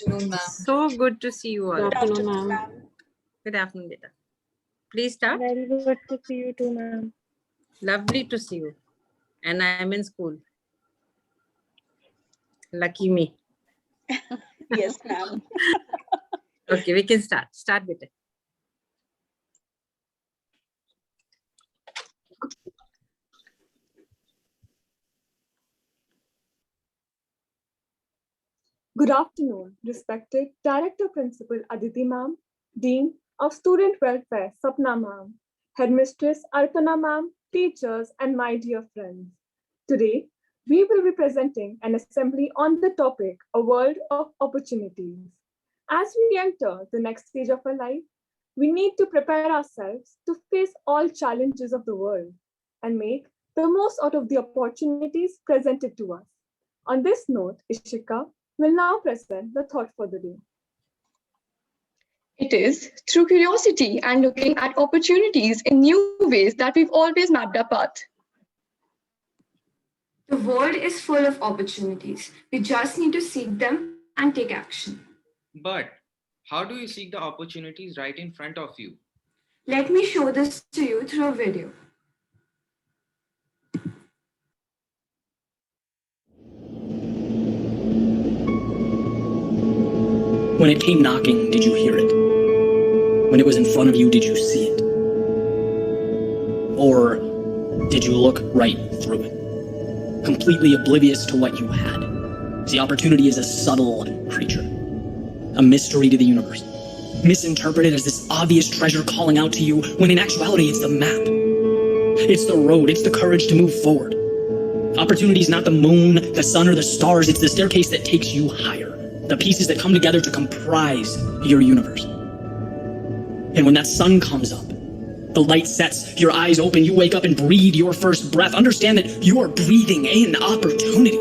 afternoon, ma'am. So good to see you all. Good afternoon, ma'am. Good afternoon, Beta. Please start. Very good to see you too, ma'am. Lovely to see you. And I am in school. Lucky me. Yes, ma'am. Okay, we can start. Start, Beta. Good afternoon, respected Director Principal Aditi Ma'am, Dean of Student Welfare Sapna Ma'am, Headmistress Arpana Ma'am, teachers, and my dear friends. Today, we will be presenting an assembly on the topic, a world of opportunities. As we enter the next stage of our life, we need to prepare ourselves to face all challenges of the world and make the most out of the opportunities presented to us. On this note, Ishika will now present the thought for the day. It is through curiosity and looking at opportunities in new ways that we've always mapped our path. The world is full of opportunities. We just need to seek them and take action. But how do you seek the opportunities right in front of you? Let me show this to you through a video. When it came knocking, did you hear it? When it was in front of you, did you see it? Or did you look right through it, completely oblivious to what you had? The opportunity is a subtle creature, a mystery to the universe, misinterpreted as this obvious treasure calling out to you, when in actuality it's the map. It's the road, it's the courage to move forward. Opportunity is not the moon, the sun, or the stars, it's the staircase that takes you higher. The pieces that come together to comprise your universe. And when that sun comes up, the light sets, your eyes open, you wake up and breathe your first breath. Understand that you are breathing in opportunity.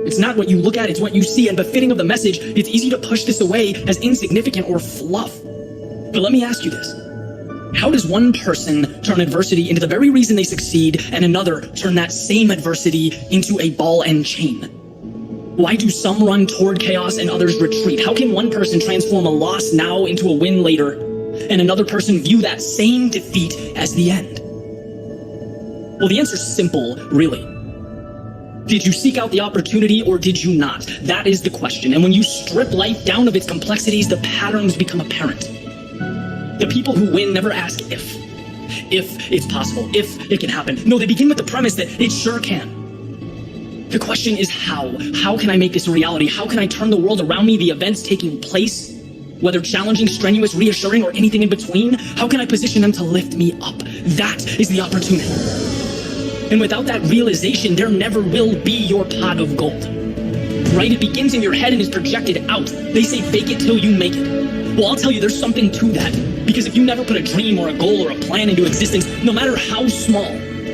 It's not what you look at, it's what you see. And befitting of the message, it's easy to push this away as insignificant or fluff. But let me ask you this. How does one person turn adversity into the very reason they succeed, and another turn that same adversity into a ball and chain? Why do some run toward chaos and others retreat? How can one person transform a loss now into a win later, and another person view that same defeat as the end? Well, the answer's simple, really. Did you seek out the opportunity or did you not? That is the question. And when you strip life down of its complexities, the patterns become apparent. The people who win never ask if it's possible, if it can happen. No, they begin with the premise that it sure can. The question is how? How can I make this a reality? How can I turn the world around me, the events taking place, whether challenging, strenuous, reassuring, or anything in between? How can I position them to lift me up? That is the opportunity. And without that realization, there never will be your pot of gold. Right? It begins in your head and is projected out. They say fake it till you make it. Well, I'll tell you, there's something to that. Because if you never put a dream or a goal or a plan into existence, no matter how small,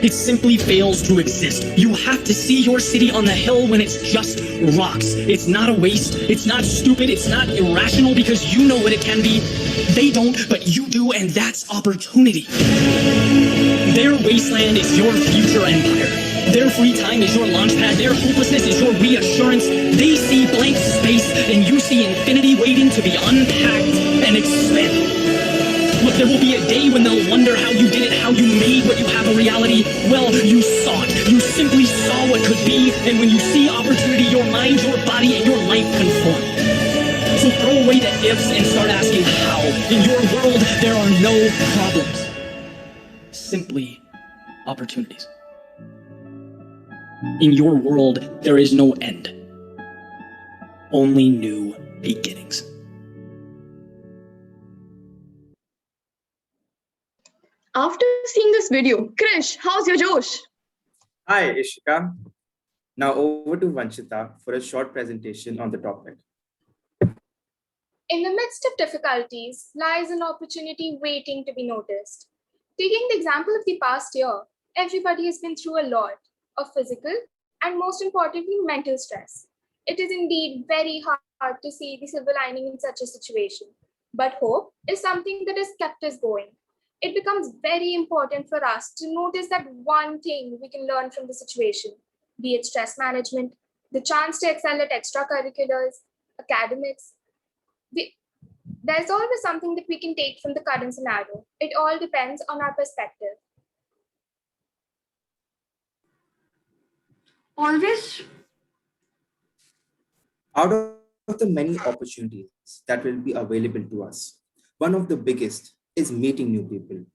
it simply fails to exist. You have to see your city on the hill when it's just rocks. It's not a waste. It's not stupid. It's not irrational because you know what it can be. They don't, but you do, and that's opportunity. Their wasteland is your future empire. Their free time is your launchpad. Their hopelessness is your reassurance. They see blank space, and you see infinity waiting to be unpacked and expanded. Look, there will be a day when they'll wonder how you did it, how you made what you have a reality. Well, you saw it. You simply saw what could be. And when you see opportunity, your mind, your body, and your life conform. So throw away the ifs and start asking how. In your world, there are no problems. Simply opportunities. In your world, there is no end. Only new beginnings. After seeing this video, Krish, how's your Josh? Hi, Ishika. Now over to Vanshita for a short presentation on the topic. In the midst of difficulties lies an opportunity waiting to be noticed. Taking the example of the past year, everybody has been through a lot of physical and most importantly, mental stress. It is indeed very hard to see the silver lining in such a situation. But hope is something that has kept us going. It becomes very important for us to notice that one thing we can learn from the situation, be it stress management, the chance to excel at extracurriculars, academics. There's always something that we can take from the current scenario. It all depends on our perspective. Always Out of the many opportunities that will be available to us, one of the biggest is meeting new people.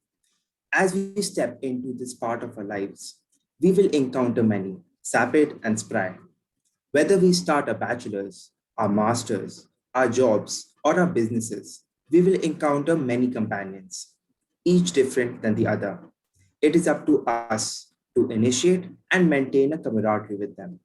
As we step into this part of our lives, we will encounter many, sapid and spry. Whether we start our bachelor's, our master's, our jobs, or our businesses, we will encounter many companions, each different than the other. It is up to us to initiate and maintain a camaraderie with them.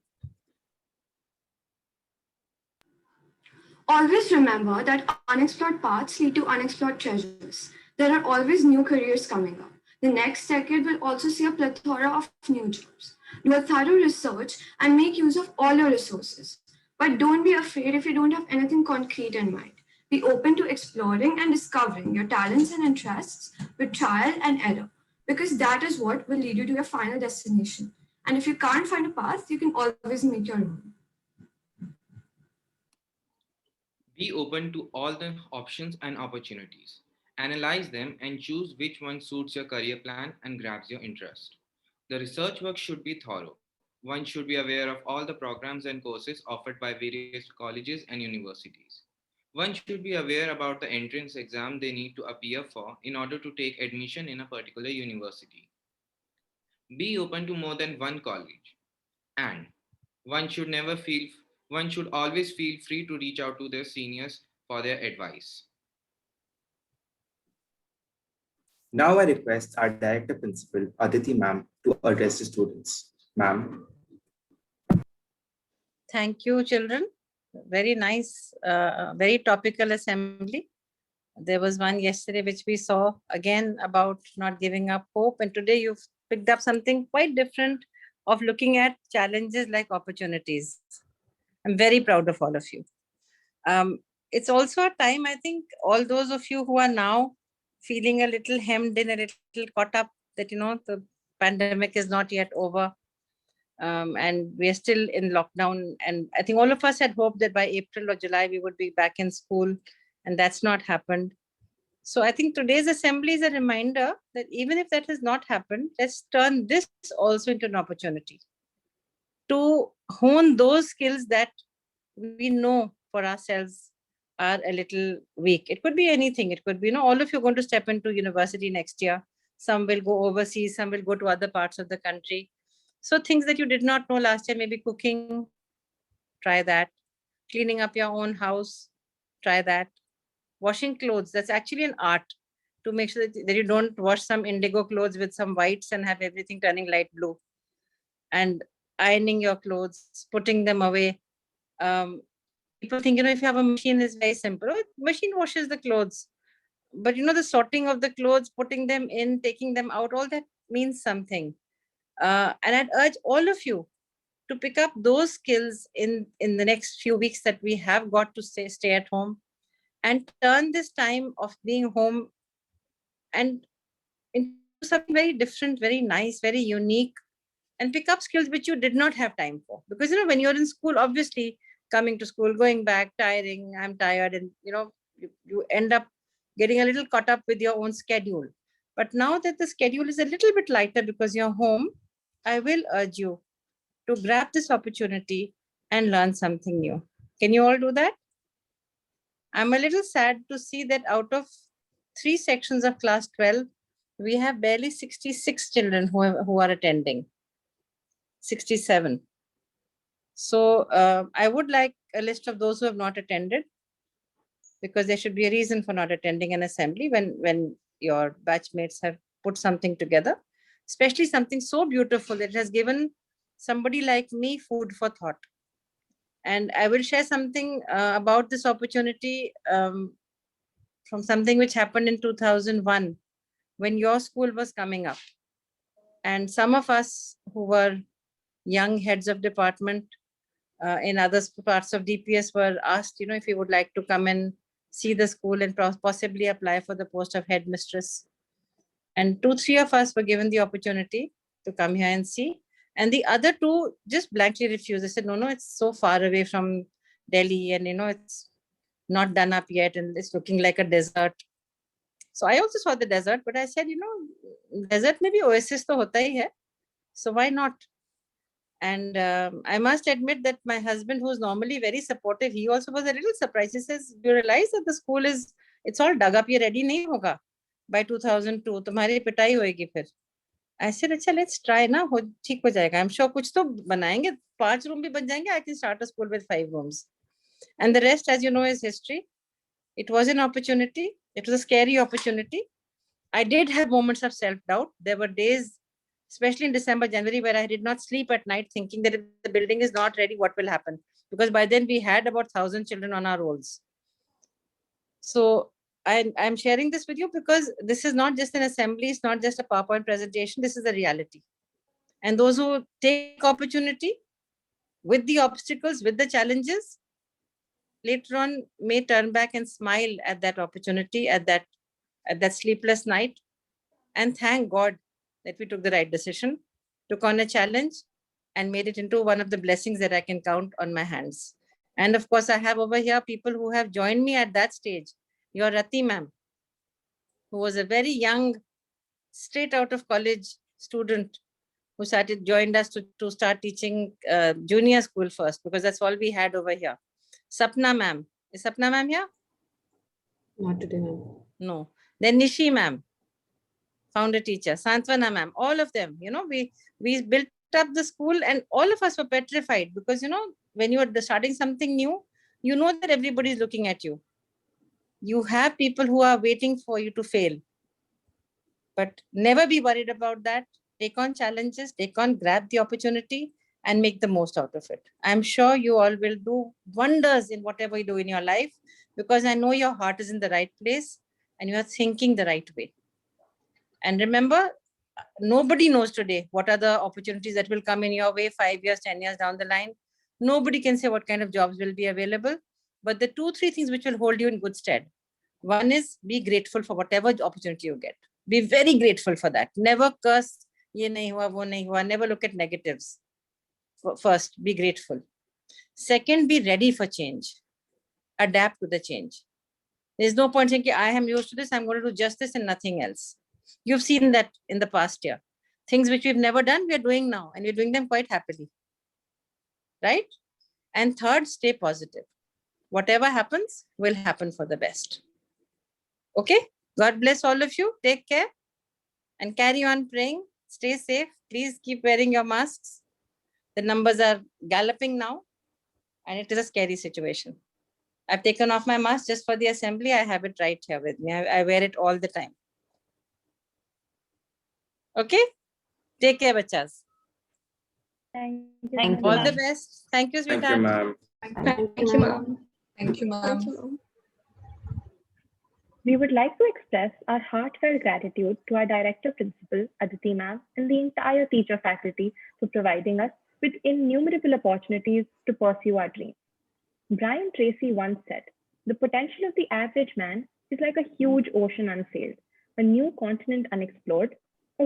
Always remember that unexplored paths lead to unexplored treasures. There are always new careers coming up. The next decade will also see a plethora of new jobs. Do a thorough research and make use of all your resources. But don't be afraid if you don't have anything concrete in mind. Be open to exploring and discovering your talents and interests with trial and error, because that is what will lead you to your final destination. And if you can't find a path, you can always make your own. Be open to all the options and opportunities. Analyze them and choose which one suits your career plan and grabs your interest. The research work should be thorough. One should be aware of all the programs and courses offered by various colleges and universities. One should be aware about the entrance exam they need to appear for in order to take admission in a particular university. Be open to more than one college. And one should never feel one should always feel free to reach out to their seniors for their advice. Now I request our Director Principal, Aditi Ma'am, to address the students. Ma'am. Thank you, children. Very nice, very topical assembly. There was one yesterday which we saw again about not giving up hope. And today you've picked up something quite different of looking at challenges like opportunities. I'm very proud of all of you. It's also a time, I think, all those of you who are now feeling a little hemmed in, a little caught up that, the pandemic is not yet over. And we are still in lockdown. And I think all of us had hoped that by April or July, we would be back in school. And that's not happened. So I think today's assembly is a reminder that even if that has not happened, let's turn this also into an opportunity to hone those skills that we know for ourselves are a little weak. It could be anything. It could be, all of you are going to step into university next year. Some will go overseas, some will go to other parts of the country. So things that you did not know last year, maybe cooking, try that. Cleaning up your own house, try that. Washing clothes, that's actually an art, to make sure that you don't wash some indigo clothes with some whites and have everything turning light blue. And ironing your clothes, putting them away. People think, if you have a machine, it's very simple. Machine washes the clothes. But, the sorting of the clothes, putting them in, taking them out, all that means something. And I'd urge all of you to pick up those skills in the next few weeks that we have got to stay at home, and turn this time of being home and into something very different, very nice, very unique, and pick up skills which you did not have time for. Because, when you're in school, obviously coming to school, going back, tiring, I'm tired, and, you end up getting a little caught up with your own schedule. But now that the schedule is a little bit lighter because you're home, I will urge you to grab this opportunity and learn something new. Can you all do that? I'm a little sad to see that out of 3 sections of class 12, we have barely 66 children who are attending. 67. So I would like a list of those who have not attended, because there should be a reason for not attending an assembly when your batchmates have put something together, especially something so beautiful that has given somebody like me food for thought. And I will share something about this opportunity from something which happened in 2001 when your school was coming up. And some of us who were young heads of department in other parts of DPS were asked, if we would like to come and see the school and possibly apply for the post of headmistress. And 2-3 of us were given the opportunity to come here and see. And the other 2 just blankly refused. They said, no, it's so far away from Delhi, and it's not done up yet and it's looking like a desert. So I also saw the desert, but I said, desert maybe oasis to hota hi hai. So why not? And I must admit that my husband, who's normally very supportive, he also was a little surprised. He says, you realize that the school it's all dug up, ye ready nahi hoga by 2002, tumhari pitai hoegi phir. I said, अच्छा, let's try na, ठीक हो जाएगा. I'm sure कुछ तो बनाएंगे, 5 room भी बन जाएंगे. I can start a school with 5 rooms. And the rest, as you know, is history. It was an opportunity. It was a scary opportunity. I did have moments of self-doubt. There were days, especially in December, January, where I did not sleep at night thinking that if the building is not ready, what will happen? Because by then we had about 1,000 children on our rolls. So I'm sharing this with you because this is not just an assembly. It's not just a PowerPoint presentation. This is a reality. And those who take opportunity with the obstacles, with the challenges, later on may turn back and smile at that opportunity, at that sleepless night, and thank God that we took the right decision, took on a challenge, and made it into one of the blessings that I can count on my hands. And of course, I have over here people who have joined me at that stage. Your Rati ma'am, who was a very young, straight out of college student, who joined us to start teaching junior school first, because that's all we had over here. Sapna ma'am. Is Sapna ma'am here? Not today, ma'am. No. Then Nishi ma'am, founder teacher. Santwana ma'am, all of them. We built up the school and all of us were petrified because, when you are starting something new, you know that everybody is looking at you. You have people who are waiting for you to fail. But never be worried about that. Take on challenges, grab the opportunity and make the most out of it. I'm sure you all will do wonders in whatever you do in your life because I know your heart is in the right place and you are thinking the right way. And remember, nobody knows today what are the opportunities that will come in your way 5 years, 10 years down the line. Nobody can say what kind of jobs will be available, but the 2-3 things which will hold you in good stead. One is be grateful for whatever opportunity you get. Be very grateful for that. Never curse, ye nahi hua, wo nahi hua. Never look at negatives. First, be grateful. Second, be ready for change. Adapt to the change. There's no point saying, I am used to this, I'm going to do just this and nothing else. You've seen that in the past year. Things which we've never done, we are doing now, and we're doing them quite happily. Right? And third, stay positive. Whatever happens will happen for the best. Okay? God bless all of you. Take care and carry on praying. Stay safe. Please keep wearing your masks. The numbers are galloping now, and it is a scary situation. I've taken off my mask just for the assembly. I have it right here with me. I wear it all the time. Okay? Take care, bachas. Thank you. Thank you, All ma'am. the best. Thank you, sweetheart. Thank you, ma'am. Thank you, ma'am. Thank you, ma'am. We would like to express our heartfelt gratitude to our Director Principal, Aditi ma'am, and the entire teacher faculty for providing us with innumerable opportunities to pursue our dreams. Brian Tracy once said, the potential of the average man is like a huge ocean unsailed, a new continent unexplored, a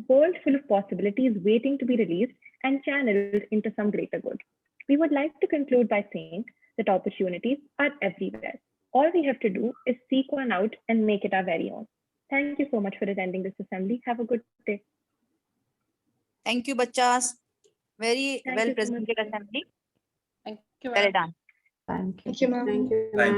world full of possibilities waiting to be released and channeled into some greater good. We would like to conclude by saying that opportunities are everywhere. All we have to do is seek one out and make it our very own. Thank you so much for attending this assembly. Have a good day. Thank you, bachas. Very Thank well you so much. presented assembly. Thank you. Well done. Thank you, ma'am. Thank you. Thank